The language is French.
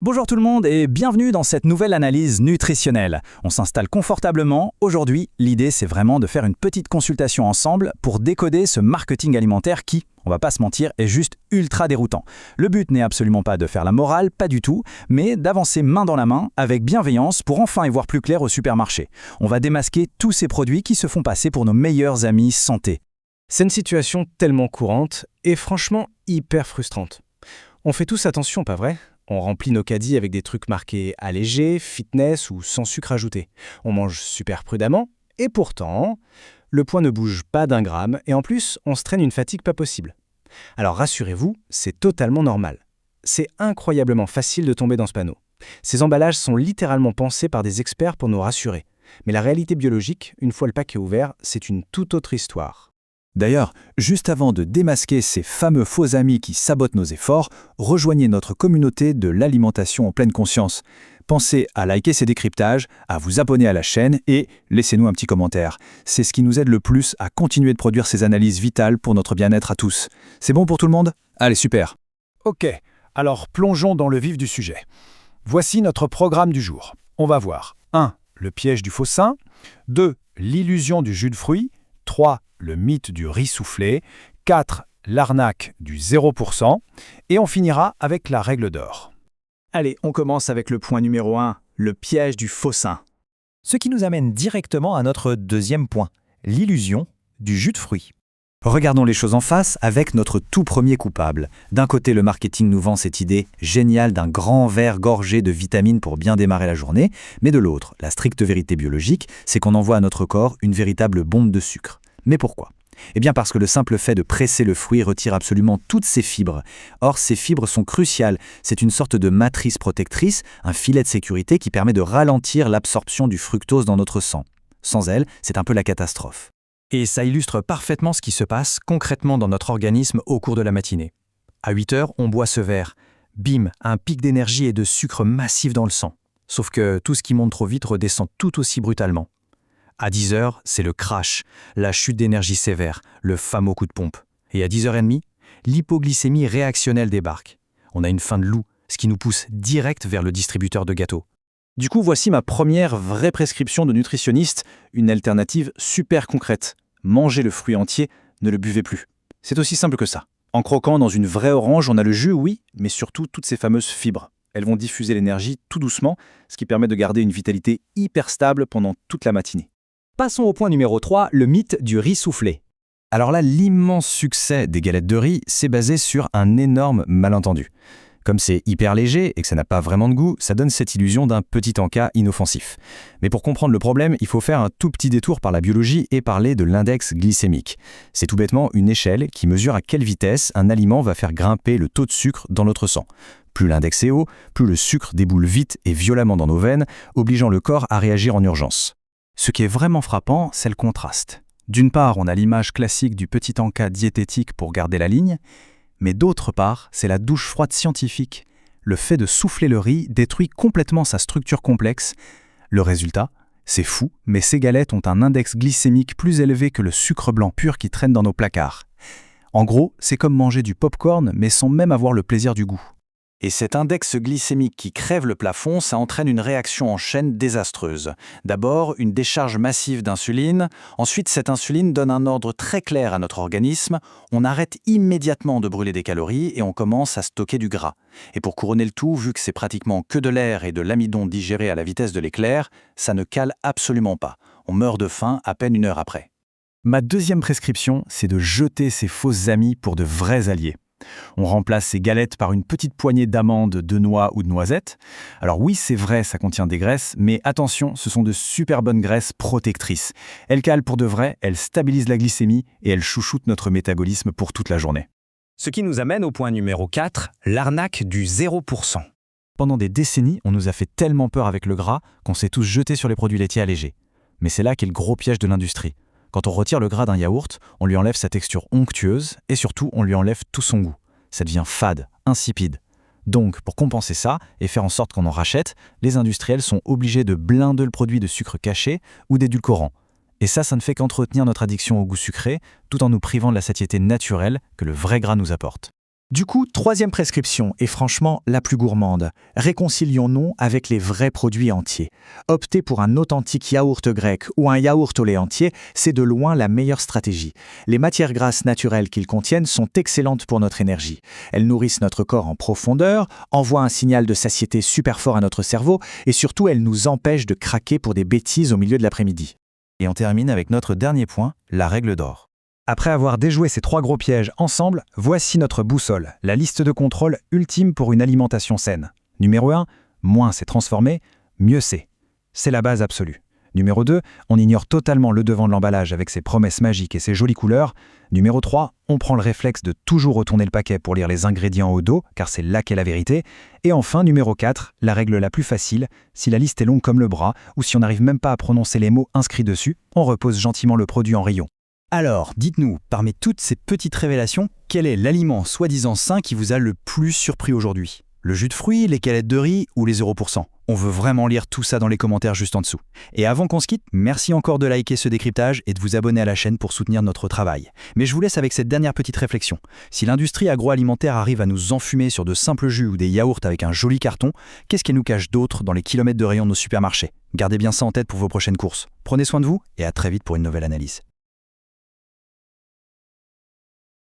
Bonjour tout le monde et bienvenue dans cette nouvelle analyse nutritionnelle. On s'installe confortablement. Aujourd'hui, l'idée c'est vraiment de faire une petite consultation ensemble pour décoder ce marketing alimentaire qui, on va pas se mentir, est juste ultra déroutant. Le but n'est absolument pas de faire la morale, pas du tout, mais d'avancer main dans la main avec bienveillance pour enfin y voir plus clair au supermarché. On va démasquer tous ces produits qui se font passer pour nos meilleurs amis santé. C'est une situation tellement courante et franchement hyper frustrante. On fait tous attention, pas vrai ? On remplit nos caddies avec des trucs marqués allégés, fitness ou sans sucre ajouté. On mange super prudemment et pourtant, le poids ne bouge pas d'un gramme et en plus, on se traîne une fatigue pas possible. Alors rassurez-vous, c'est totalement normal. C'est incroyablement facile de tomber dans ce panneau. Ces emballages sont littéralement pensés par des experts pour nous rassurer. Mais la réalité biologique, une fois le paquet ouvert, c'est une toute autre histoire. D'ailleurs, juste avant de démasquer ces fameux faux amis qui sabotent nos efforts, rejoignez notre communauté de l'alimentation en pleine conscience. Pensez à liker ces décryptages, à vous abonner à la chaîne et laissez-nous un petit commentaire. C'est ce qui nous aide le plus à continuer de produire ces analyses vitales pour notre bien-être à tous. C'est bon pour tout le monde ? Allez, super. Ok, alors plongeons dans le vif du sujet. Voici notre programme du jour. On va voir 1. Le piège du faux sein. 2. L'illusion du jus de fruits. 3. Le mythe du riz soufflé. 4. L'arnaque du 0%. Et on finira avec la règle d'or. Allez, on commence avec le point numéro 1, le piège du faux sein. Ce qui nous amène directement à notre deuxième point, l'illusion du jus de fruits. Regardons les choses en face avec notre tout premier coupable. D'un côté, le marketing nous vend cette idée géniale d'un grand verre gorgé de vitamines pour bien démarrer la journée, mais de l'autre, la stricte vérité biologique, c'est qu'on envoie à notre corps une véritable bombe de sucre. Mais pourquoi ? Eh bien parce que le simple fait de presser le fruit retire absolument toutes ses fibres. Or, ces fibres sont cruciales. C'est une sorte de matrice protectrice, un filet de sécurité qui permet de ralentir l'absorption du fructose dans notre sang. Sans elle, c'est un peu la catastrophe. Et ça illustre parfaitement ce qui se passe concrètement dans notre organisme au cours de la matinée. À 8 heures, on boit ce verre. Bim, un pic d'énergie et de sucre massif dans le sang. Sauf que tout ce qui monte trop vite redescend tout aussi brutalement. À 10 heures, c'est le crash, la chute d'énergie sévère, le fameux coup de pompe. Et à 10h30, l'hypoglycémie réactionnelle débarque. On a une faim de loup, ce qui nous pousse direct vers le distributeur de gâteaux. Du coup, voici ma première vraie prescription de nutritionniste, une alternative super concrète. Mangez le fruit entier, ne le buvez plus. C'est aussi simple que ça. En croquant dans une vraie orange, on a le jus, oui, mais surtout toutes ces fameuses fibres. Elles vont diffuser l'énergie tout doucement, ce qui permet de garder une vitalité hyper stable pendant toute la matinée. Passons au point numéro 3, le mythe du riz soufflé. Alors là, l'immense succès des galettes de riz, c'est basé sur un énorme malentendu. Comme c'est hyper léger et que ça n'a pas vraiment de goût, ça donne cette illusion d'un petit encas inoffensif. Mais pour comprendre le problème, il faut faire un tout petit détour par la biologie et parler de l'index glycémique. C'est tout bêtement une échelle qui mesure à quelle vitesse un aliment va faire grimper le taux de sucre dans notre sang. Plus l'index est haut, plus le sucre déboule vite et violemment dans nos veines, obligeant le corps à réagir en urgence. Ce qui est vraiment frappant, c'est le contraste. D'une part, on a l'image classique du petit encas diététique pour garder la ligne, mais d'autre part, c'est la douche froide scientifique. Le fait de souffler le riz détruit complètement sa structure complexe. Le résultat, c'est fou, mais ces galettes ont un index glycémique plus élevé que le sucre blanc pur qui traîne dans nos placards. En gros, c'est comme manger du popcorn, mais sans même avoir le plaisir du goût. Et cet index glycémique qui crève le plafond, ça entraîne une réaction en chaîne désastreuse. D'abord, une décharge massive d'insuline. Ensuite, cette insuline donne un ordre très clair à notre organisme. On arrête immédiatement de brûler des calories et on commence à stocker du gras. Et pour couronner le tout, vu que c'est pratiquement que de l'air et de l'amidon digéré à la vitesse de l'éclair, ça ne cale absolument pas. On meurt de faim à peine 1 heure après. Ma deuxième prescription, c'est de jeter ces fausses amies pour de vrais alliés. On remplace ces galettes par une petite poignée d'amandes, de noix ou de noisettes. Alors oui, c'est vrai, ça contient des graisses, mais attention, ce sont de super bonnes graisses protectrices. Elles calent pour de vrai, elles stabilisent la glycémie et elles chouchoutent notre métabolisme pour toute la journée. Ce qui nous amène au point numéro 4, l'arnaque du 0%. Pendant des décennies, on nous a fait tellement peur avec le gras qu'on s'est tous jetés sur les produits laitiers allégés. Mais c'est là qu'est le gros piège de l'industrie. Quand on retire le gras d'un yaourt, on lui enlève sa texture onctueuse et surtout, on lui enlève tout son goût. Ça devient fade, insipide. Donc, pour compenser ça et faire en sorte qu'on en rachète, les industriels sont obligés de blinder le produit de sucre caché ou d'édulcorant. Et ça ne fait qu'entretenir notre addiction au goût sucré, tout en nous privant de la satiété naturelle que le vrai gras nous apporte. Du coup, troisième prescription, et franchement la plus gourmande. Réconcilions-nous avec les vrais produits entiers. Opter pour un authentique yaourt grec ou un yaourt au lait entier, c'est de loin la meilleure stratégie. Les matières grasses naturelles qu'ils contiennent sont excellentes pour notre énergie. Elles nourrissent notre corps en profondeur, envoient un signal de satiété super fort à notre cerveau, et surtout elles nous empêchent de craquer pour des bêtises au milieu de l'après-midi. Et on termine avec notre dernier point, la règle d'or. Après avoir déjoué ces 3 gros pièges ensemble, voici notre boussole, la liste de contrôle ultime pour une alimentation saine. Numéro 1, moins c'est transformé, mieux c'est. C'est la base absolue. Numéro 2, on ignore totalement le devant de l'emballage avec ses promesses magiques et ses jolies couleurs. Numéro 3, on prend le réflexe de toujours retourner le paquet pour lire les ingrédients au dos, car c'est là qu'est la vérité. Et enfin, numéro 4, la règle la plus facile, si la liste est longue comme le bras, ou si on n'arrive même pas à prononcer les mots inscrits dessus, on repose gentiment le produit en rayon. Alors, dites-nous, parmi toutes ces petites révélations, quel est l'aliment soi-disant sain qui vous a le plus surpris aujourd'hui? Le jus de fruits, les galettes de riz ou les 0%? On veut vraiment lire tout ça dans les commentaires juste en dessous. Et avant qu'on se quitte, merci encore de liker ce décryptage et de vous abonner à la chaîne pour soutenir notre travail. Mais je vous laisse avec cette dernière petite réflexion. Si l'industrie agroalimentaire arrive à nous enfumer sur de simples jus ou des yaourts avec un joli carton, qu'est-ce qu'elle nous cache d'autre dans les kilomètres de rayons de nos supermarchés? Gardez bien ça en tête pour vos prochaines courses. Prenez soin de vous et à très vite pour une nouvelle analyse.